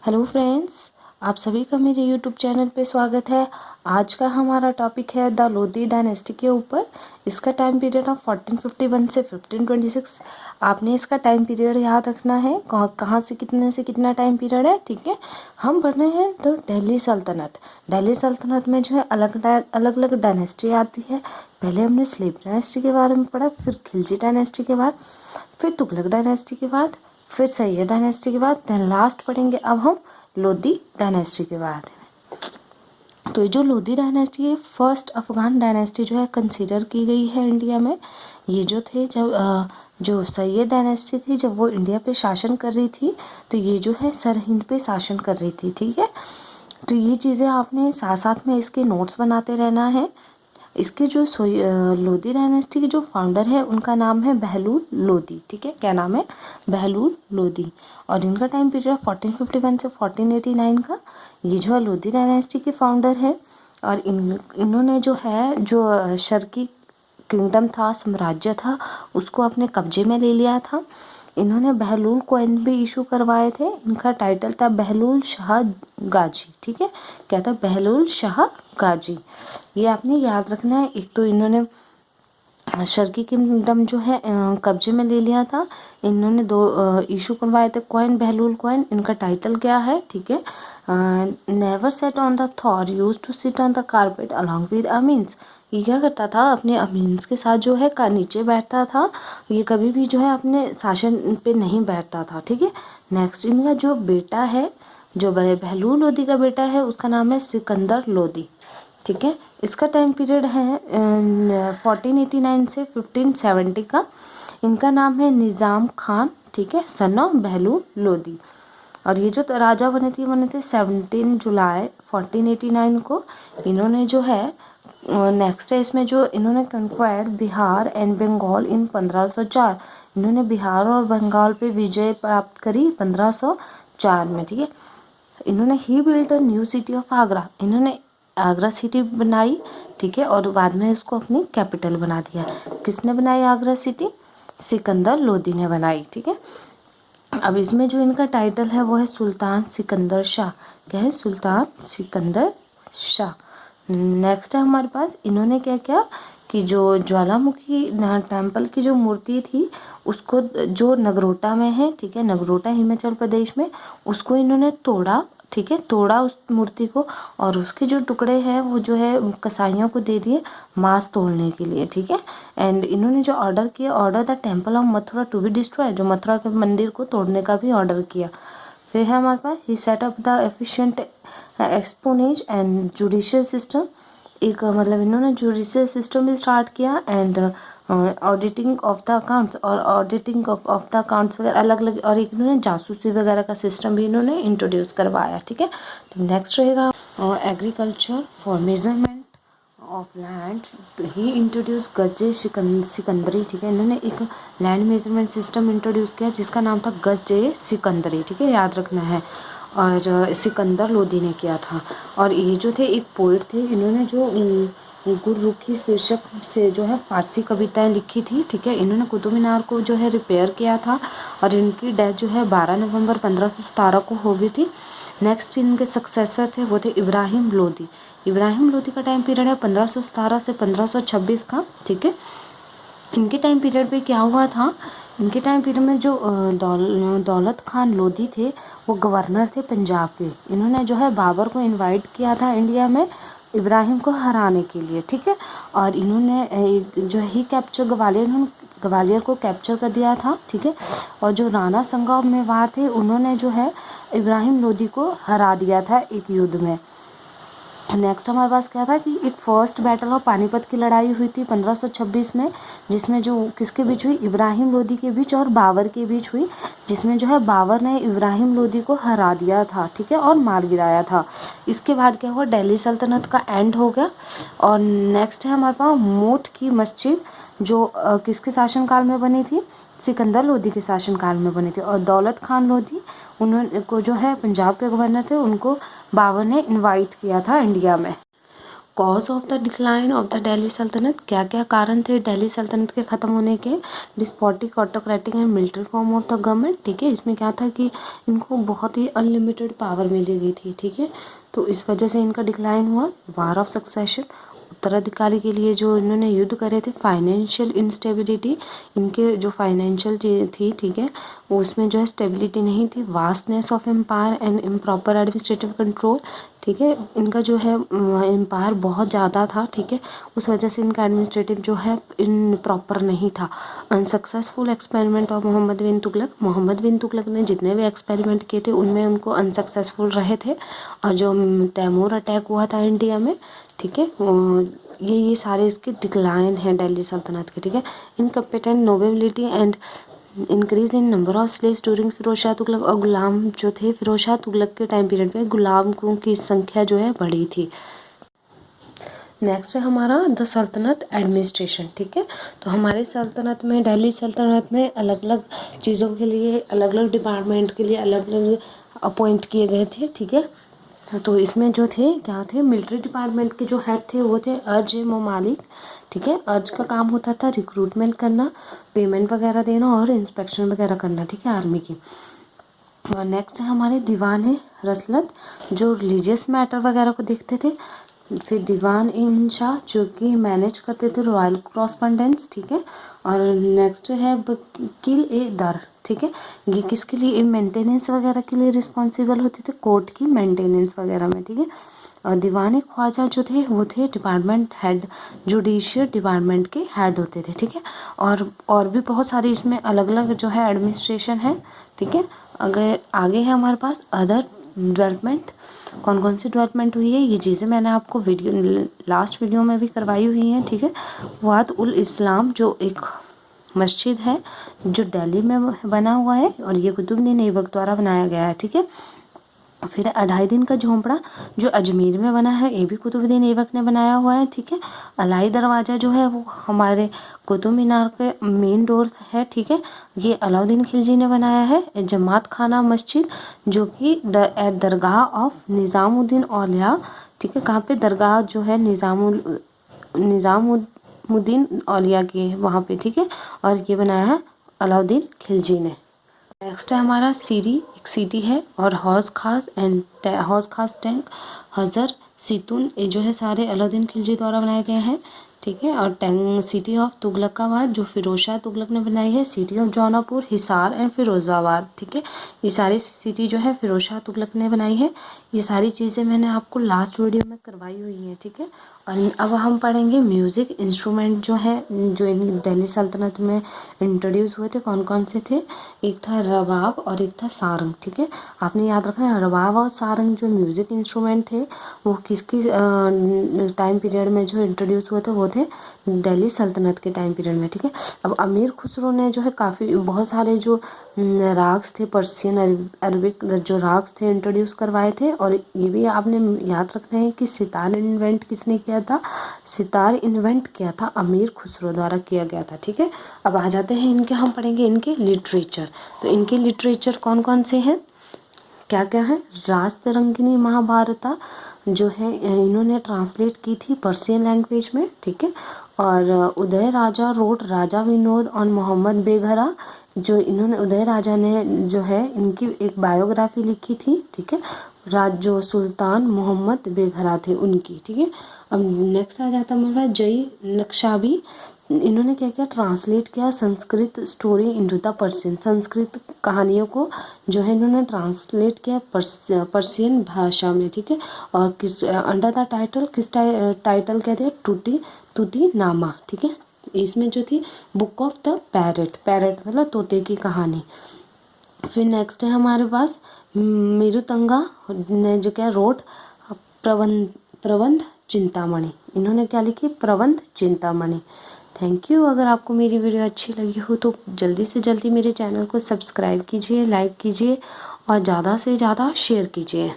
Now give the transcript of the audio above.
Hello friends, आप सभी का मेरे यूट्यूब चैनल पे स्वागत है। आज का हमारा टॉपिक है द लोधी डायनेस्टी के ऊपर। इसका टाइम पीरियड ऑफ 1451 से 1526। आपने इसका टाइम पीरियड याद रखना है, कहाँ से कितना टाइम पीरियड है। ठीक है, हम पढ़ रहे हैं तो दिल्ली सल्तनत। दिल्ली सल्तनत में जो है अलग अलग डायनेस्टी आती है। पहले हमने स्लेव डायनेस्टी के बारे में पढ़ा, फिर खिलजी डायनेस्टी के बाद, फिर तुगलक डायनेस्टी के बाद, फिर सैयद डायनेस्टी के बाद, देन लास्ट पढ़ेंगे अब हम लोधी डायनेस्टी के बारे में। तो ये जो लोधी डायनेस्टी है, फर्स्ट अफगान डायनेस्टी जो है कंसीडर की गई है इंडिया में। ये जो थे जब जो सैयद डायनेस्टी थी, जब वो इंडिया पे शासन कर रही थी, तो ये जो है सरहिंद पे शासन कर रही थी। ठीक है, तो ये चीज़ें आपने साथ साथ में इसके नोट्स बनाते रहना है। इसके जो लोधी डायनेस्टी के जो फाउंडर है उनका नाम है बहलूल लोधी। ठीक है, क्या नाम है? बहलूल लोधी। और इनका टाइम पीरियड 1451 से 1489 का। ये जो है लोधी डायनेस्टी के फाउंडर है। और इन्होंने जो है जो शर्की किंगडम था, साम्राज्य था, उसको अपने कब्जे में ले लिया था। इन्होंने बहलूल कॉइन भी इशू करवाए थे। इनका टाइटल था बहलूल शाह गाजी। ठीक है, क्या था? बहलूल शाह गाजी। ये आपने याद रखना है। एक तो इन्होंने शर्की किंगडम जो है कब्जे में ले लिया था। इन्होंने दो इशू करवाए थे कॉइन, बहलूल कॉइन। इनका टाइटल क्या है? ठीक है, never sat on the throne, used to sit on the carpet along with amins. ये क्या करता था? अपने अमीन्स के साथ जो है का नीचे बैठता था। ये कभी भी जो है अपने शासन पे नहीं बैठता था। ठीक है, नेक्स्ट इनका जो बेटा है, जो बहलूल लोधी का बेटा है, उसका नाम है सिकंदर लोधी। ठीक है, इसका टाइम पीरियड है 1489 से 1570 का। इनका नाम है निज़ाम खान। ठीक है, सन ऑफ बहलूल लोधी। और ये जो राजा बने थे 17 जुलाई 1489 को। इन्होंने जो है नेक्स्ट है इसमें जो इन्होंने कंक्वायर्ड बिहार एंड बंगाल इन 1504। इन्होंने बिहार और बंगाल पे विजय प्राप्त करी 1504 में। ठीक है, इन्होंने he built a new city of Agra. इन्होंने आगरा सिटी बनाई। ठीक है, और बाद में इसको अपनी कैपिटल बना दिया। किसने बनाई आगरा सिटी? सिकंदर लोधी ने बनाई। ठीक है, अब इसमें जो इनका टाइटल है वो है सुल्तान सिकंदर शाह। क्या है? सुल्तान सिकंदर शाह। नेक्स्ट है हमारे पास, इन्होंने क्या किया कि जो ज्वालामुखी टेम्पल की जो मूर्ति थी, उसको जो नगरोटा में है, ठीक है, नगरोटा हिमाचल प्रदेश में, उसको इन्होंने तोड़ा। ठीक है, तोड़ा उस मूर्ति को, और उसके जो टुकड़े हैं वो जो है कसाईयों को दे दिए मांस तोड़ने के लिए। ठीक है, एंड इन्होंने जो ऑर्डर किया, order the temple of Mathura to be destroy, जो मथुरा के मंदिर को तोड़ने का भी ऑर्डर किया। फिर है हमारे पास he set up the efficient espionage and judicial system. एक मतलब इन्होंने जुडिशियल सिस्टम भी स्टार्ट किया, and auditing of the accounts, और ऑडिटिंग ऑफ द अकाउंट्स वगैरह अलग अलग, और एक इन्होंने जासूसी वगैरह का सिस्टम भी इन्होंने इंट्रोड्यूस करवाया। ठीक है, तो नेक्स्ट रहेगा agriculture for measurement of land. He introduce Gaz e Sikandari. ठीक है, इन्होंने एक लैंड मेजरमेंट सिस्टम इंट्रोड्यूस किया जिसका नाम था गजे सिकंदरी। ठीक है, याद रखना है। और सिकंदर लोधी ने किया था। और ये जो थे एक पोइट थे, इन्होंने जो गुररुखी शीर्षक से जो है फारसी कविताएं लिखी थी। ठीक है, इन्होंने कुतुब मीनार को जो है रिपेयर किया था, और इनकी डेथ जो है 12 नवंबर 1517 को हो गई थी। नेक्स्ट इनके सक्सेसर थे वो थे इब्राहिम लोधी। इब्राहिम लोधी का टाइम पीरियड है 1517 से 1526 का। ठीक है, इनके टाइम पीरियड पे क्या हुआ था? इनके टाइम पीरियड में जो दौलत खान लोधी थे, वो गवर्नर थे पंजाब के। इन्होंने जो है बाबर को इनवाइट किया था इंडिया में इब्राहिम को हराने के लिए। ठीक है, और इन्होंने जो ही कैप्चर ग्वालियर को कैप्चर कर दिया था। ठीक है, और जो राणा संगा ऑफ मेवाड़ थे, उन्होंने जो है इब्राहिम लोधी को हरा दिया था एक युद्ध में। नेक्स्ट हमारे पास क्या था कि एक फर्स्ट बैटल ऑफ पानीपत की लड़ाई हुई थी 1526 में, जिसमें जो किसके बीच हुई? इब्राहिम लोधी के बीच और बाबर के बीच हुई, जिसमें जो है बाबर ने इब्राहिम लोधी को हरा दिया था। ठीक है, और मार गिराया था। इसके बाद क्या हुआ? दिल्ली सल्तनत का एंड हो गया। और नेक्स्ट है हमारे पास मोट की मस्जिद, जो किसके शासनकाल में बनी थी? सिकंदर लोधी के शासनकाल में बनी थी। और दौलत खान लोधी, उन्होंने को जो है पंजाब के गवर्नर थे, उनको बाबर ने इनवाइट किया था इंडिया में। Cause of the decline of the Delhi सल्तनत, क्या क्या कारण थे दिल्ली सल्तनत के ख़त्म होने के। Despotic, autocratic and military form of the government, ठीक है। इसमें क्या था कि इनको बहुत ही अनलिमिटेड पावर मिली गई थी, ठीक है। तो इस वजह से इनका डिक्लाइन हुआ। वार ऑफ सक्सेशन, उत्तराधिकारी के लिए जो इन्होंने युद्ध करे थे। फाइनेंशियल इंस्टेबिलिटी, इनके जो फाइनेंशियल थी, ठीक है, वो उसमें जो है स्टेबिलिटी नहीं थी। Vastness of empire and improper administrative control, ठीक है, इनका जो है एम्पायर बहुत ज़्यादा था, ठीक है, उस वजह से इनका एडमिनिस्ट्रेटिव जो है इन प्रॉपर नहीं था। अनसक्सेसफुल एक्सपेरिमेंट ऑफ मोहम्मद बिन तुगलक, मोहम्मद बिन तुगलक ने जितने भी एक्सपेरिमेंट किए थे उनमें उनको अनसक्सेसफुल रहे थे। और जो तैमूर अटैक हुआ था इंडिया में, ठीक है, ये सारे इसके डिक्लाइन हैं दिल्ली सल्तनत के, ठीक है। Incompetent nobility and increase in number of slaves during Firoz Shah Tughlaq, और गुलाम जो थे फिरोज शाह तुगलक के टाइम पीरियड में गुलामों की संख्या जो है बढ़ी थी। नेक्स्ट है हमारा द सल्तनत एडमिनिस्ट्रेशन, ठीक है। तो हमारे सल्तनत में, दिल्ली सल्तनत में अलग अलग चीज़ों के लिए, अलग अलग डिपार्टमेंट के लिए अलग अलग अपॉइंट किए गए थे, ठीक है। तो इसमें जो थे क्या थे, मिलिट्री डिपार्टमेंट के जो हेड थे वो थे अर्ज ममालिक, ठीक है। अर्ज का काम होता था रिक्रूटमेंट करना, पेमेंट वगैरह देना और इंस्पेक्शन वगैरह करना, ठीक है, आर्मी की। और नेक्स्ट है हमारे दीवान है रसलत, जो रिलीजियस मैटर वगैरह को देखते थे। फिर दीवान इन शाह, जो कि मैनेज करते थे रॉयल कॉरस्पॉन्डेंस, ठीक है। और नेक्स्ट है वकील ए दर, ठीक है, ये किसके लिए, मेंटेनेंस वगैरह के लिए रिस्पॉन्सिबल होते थे, कोर्ट की मेंटेनेंस वगैरह में, ठीक है। और दीवान ख्वाजा जो थे वो थे डिपार्टमेंट हेड, जुडिशियल डिपार्टमेंट के हेड होते थे, ठीक है। और भी बहुत सारी इसमें अलग अलग जो है एडमिनिस्ट्रेशन है, ठीक है। अगर आगे है हमारे पास अदर डेवलपमेंट, कौन कौन सी डेवलपमेंट हुई है, ये चीज़ें मैंने आपको लास्ट वीडियो में भी करवाई हुई हैं, ठीक है। वाद उल इस्लाम, जो एक मस्जिद है जो दिल्ली में बना हुआ है, और ये कुतुबुद्दीन ऐबक द्वारा बनाया गया है, ठीक है। फिर 2.5 दिन का झोंपड़ा जो अजमेर में बना है, ये भी कुतुबुद्दीन ऐबक ने बनाया हुआ है, ठीक है। अलाई दरवाज़ा जो है वो हमारे कुतुब मीनार के मेन डोर है, ठीक है, ये अलाउद्दीन खिलजी ने बनाया है। जमात खाना मस्जिद, जो कि दरगाह ऑफ निज़ामुद्दीन औलिया, ठीक है, कहाँ पे दरगाह जो है निज़ामुद्दीन औलिया की वहाँ पे, ठीक है, और ये बनाया है अलाउद्दीन खिलजी ने। नेक्स्ट है हमारा सीरी, एक सिटी है, और हौज खास टैंक, हज़र, सितुन, ये जो है सारे अलाउद्दीन खिलजी द्वारा बनाए गए हैं, ठीक है। और टैंक सिटी ऑफ तुगलकाबाद, जो फिरोज शाह तुगलक ने बनाई है। City of Jaunapur, Hisar and Firozabad, ठीक है, ये सारी सिटी जो है फिरोज शाह तुगलक ने बनाई है। ये सारी चीज़ें मैंने आपको लास्ट वीडियो में करवाई हुई हैं, ठीक है। और अब हम पढ़ेंगे म्यूज़िक इंस्ट्रूमेंट जो है, जो दिल्ली सल्तनत में इंट्रोड्यूस हुए थे, कौन कौन से थे। एक था रबाब और एक था सारंग, ठीक है। आपने याद रखना है, रबाब और सारंग जो म्यूज़िक इंस्ट्रूमेंट थे वो किसकी टाइम पीरियड में जो इंट्रोड्यूस हुए थे, वो थे दिल्ली सल्तनत के टाइम पीरियड में, ठीक है। अब अमीर खुसरो ने जो है काफ़ी बहुत सारे जो राग्स थे, पर्शियन अरबिक जो राग्स थे इंट्रोड्यूस करवाए थे। और ये भी आपने याद रखना है कि सितार इन्वेंट किसने किया था, सितार इन्वेंट किया था अमीर खुसरो द्वारा किया गया था, ठीक है। अब आ जाते हैं इनके, हम पढ़ेंगे इनके लिटरेचर। तो इनके लिटरेचर कौन कौन से हैं, क्या क्या है। राजतरंगिणी महाभारता जो है इन्होंने ट्रांसलेट की थी पर्शियन लैंग्वेज में, ठीक है। और उदय राजा रोट राजा विनोद और मोहम्मद बेघरा, जो इन्होंने उदय राजा ने जो है इनकी एक बायोग्राफी लिखी थी, ठीक है। जो सुल्तान मोहम्मद बेघरा थे उनकी, ठीक है। अब नेक्स्ट आ जाता हमारा जय नक्शाबी, इन्होंने क्या किया, ट्रांसलेट किया Sanskrit story into the Persian, Sanskrit कहानियों को जो है इन्होंने ट्रांसलेट किया पर्शियन भाषा में, ठीक है। और किस अंडर द टाइटल, किस टाइटल कहते हैं, टूटी नामा, ठीक है। इसमें जो थी बुक ऑफ द पैरट मतलब तोते की कहानी। फिर नेक्स्ट है हमारे पास मेरुतंगा ने जो क्या रोट प्रबंध चिंतामणि, इन्होंने क्या लिखी, प्रबंध चिंतामणि। Thank you. अगर आपको मेरी वीडियो अच्छी लगी हो तो जल्दी से जल्दी मेरे चैनल को सब्सक्राइब कीजिए, लाइक कीजिए और ज़्यादा से ज़्यादा शेयर कीजिए।